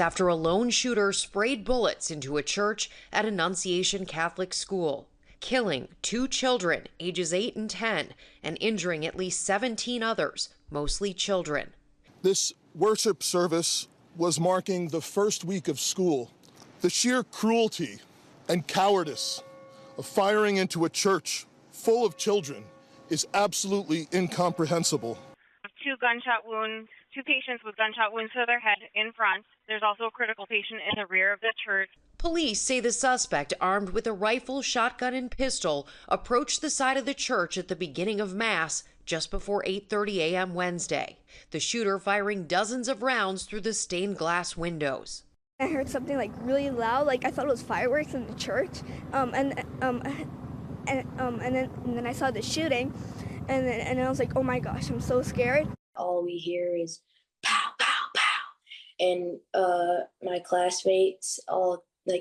after a lone shooter sprayed bullets into a church at Annunciation Catholic School, killing 2 children ages 8 and 10 and injuring at least 17 others, mostly children. This worship service was marking the first week of school. The sheer cruelty and cowardice of firing into a church full of children is absolutely incomprehensible. 2 gunshot wounds, 2 patients with gunshot wounds to their head in front. There's also a critical patient in the rear of the church. Police say the suspect, armed with a rifle, shotgun, and pistol, approached the side of the church at the beginning of Mass just before 8:30 a.m. Wednesday. The shooter firing dozens of rounds through the stained glass windows. I heard something like really loud, like I thought it was fireworks in the church, and then I saw the shooting, and I was like, oh my gosh, I'm so scared. All we hear is pow, pow, pow, and my classmates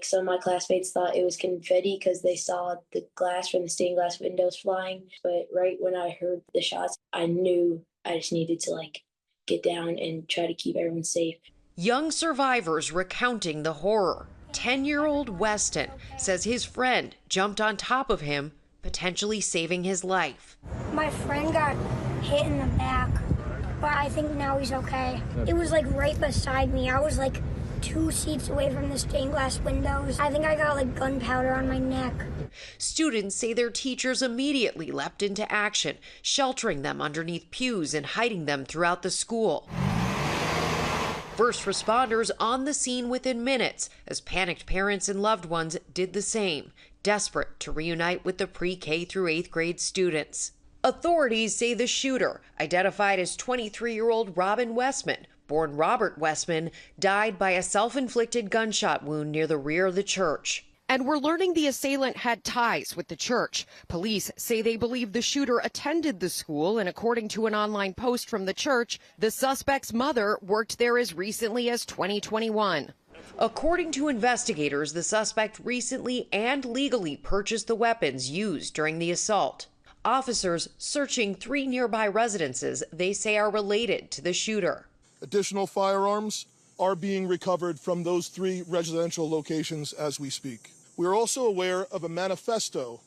some of my classmates thought it was confetti because they saw the glass from the stained glass windows flying. But right when I heard the shots, I knew I just needed to get down and try to keep everyone safe. Young survivors recounting the horror. 10-year-old Weston says his friend jumped on top of him, potentially saving his life. My friend got hit in the back, but I think now he's okay. It was right beside me. I was 2 seats away from the stained glass windows. I think I got gunpowder on my neck. Students say their teachers immediately leapt into action, sheltering them underneath pews and hiding them throughout the school. First responders on the scene within minutes, as panicked parents and loved ones did the same, desperate to reunite with the pre-K through 8th grade students. Authorities say the shooter, identified as 23-year-old Robin Westman, born Robert Westman, died by a self-inflicted gunshot wound near the rear of the church. And we're learning the assailant had ties with the church. Police say they believe the shooter attended the school, and according to an online post from the church, the suspect's mother worked there as recently as 2021. According to investigators, the suspect recently and legally purchased the weapons used during the assault. Officers searching 3 nearby residences they say are related to the shooter. Additional firearms are being recovered from those 3 residential locations as we speak. We are also aware of a manifesto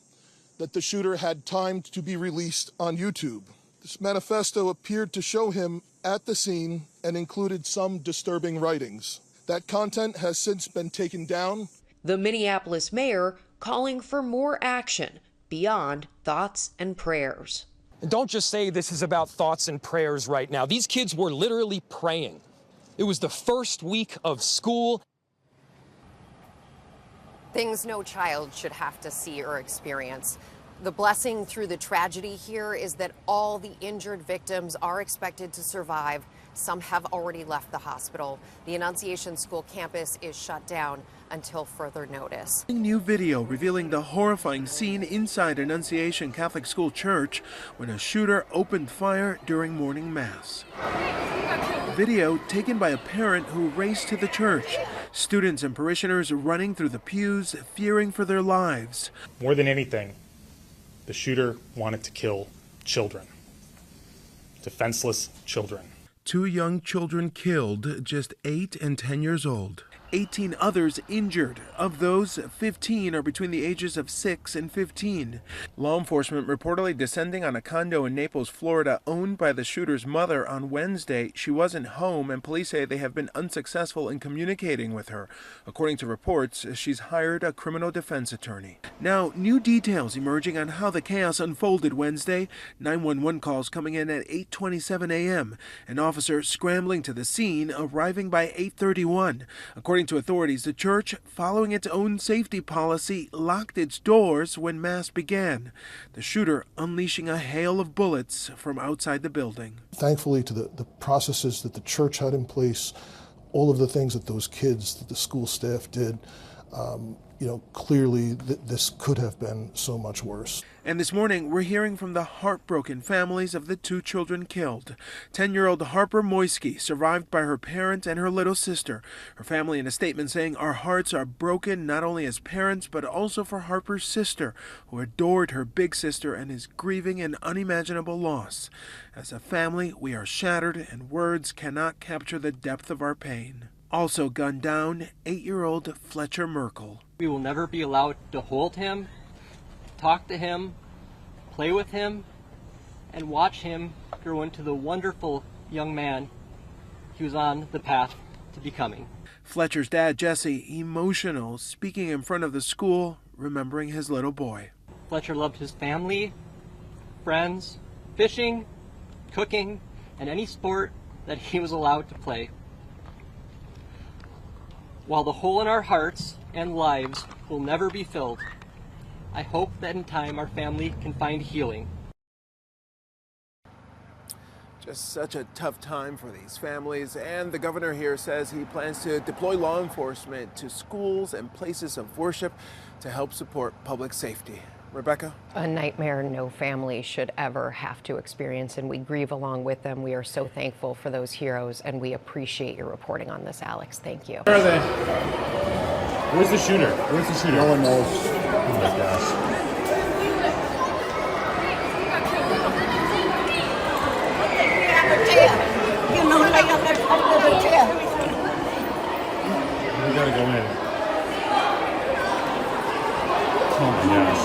that the shooter had timed to be released on YouTube. This manifesto appeared to show him at the scene and included some disturbing writings. That content has since been taken down. The Minneapolis mayor calling for more action beyond thoughts and prayers. And don't just say this is about thoughts and prayers right now. These kids were literally praying. It was the first week of school. Things no child should have to see or experience. The blessing through the tragedy here is that all the injured victims are expected to survive. Some have already left the hospital. The Annunciation School campus is shut down until further notice. New video revealing the horrifying scene inside Annunciation Catholic School Church when a shooter opened fire during morning mass. Video taken by a parent who raced to the church. Students and parishioners running through the pews, fearing for their lives. More than anything, the shooter wanted to kill children, defenseless children. 2 young children killed, just 8 and 10 years old. 18 others injured. Of those, 15 are between the ages of 6 and 15. Law enforcement reportedly descending on a condo in Naples, Florida, owned by the shooter's mother on Wednesday. She wasn't home, and police say they have been unsuccessful in communicating with her. According to reports, she's hired a criminal defense attorney. Now, new details emerging on how the chaos unfolded Wednesday. 911 calls coming in at 8:27 a.m. An officer scrambling to the scene, arriving by 8:31. According to authorities, the church, following its own safety policy, locked its doors when Mass began. The shooter unleashing a hail of bullets from outside the building. Thankfully to the processes that the church had in place, all of the things that those kids, that the school staff did, clearly this could have been so much worse. And this morning, we're hearing from the heartbroken families of the 2 children killed. 10-year-old Harper Moisky survived by her parent and her little sister. Her family in a statement saying, "Our hearts are broken not only as parents, but also for Harper's sister, who adored her big sister and is grieving an unimaginable loss. As a family, we are shattered, and words cannot capture the depth of our pain." Also gunned down 8-year-old Fletcher Merkel. We will never be allowed to hold him, talk to him, play with him, and watch him grow into the wonderful young man he was on the path to becoming. Fletcher's dad, Jesse, emotional, speaking in front of the school, remembering his little boy. Fletcher loved his family, friends, fishing, cooking, and any sport that he was allowed to play. While the hole in our hearts and lives will never be filled, I hope that in time our family can find healing. Just such a tough time for these families, and the governor here says he plans to deploy law enforcement to schools and places of worship to help support public safety. Rebecca? A nightmare no family should ever have to experience, and we grieve along with them. We are so thankful for those heroes, and we appreciate your reporting on this, Alex. Thank you. Where are they? Where's the shooter? Where's the shooter? No one knows. Oh my gosh. We gotta go in. Oh my gosh.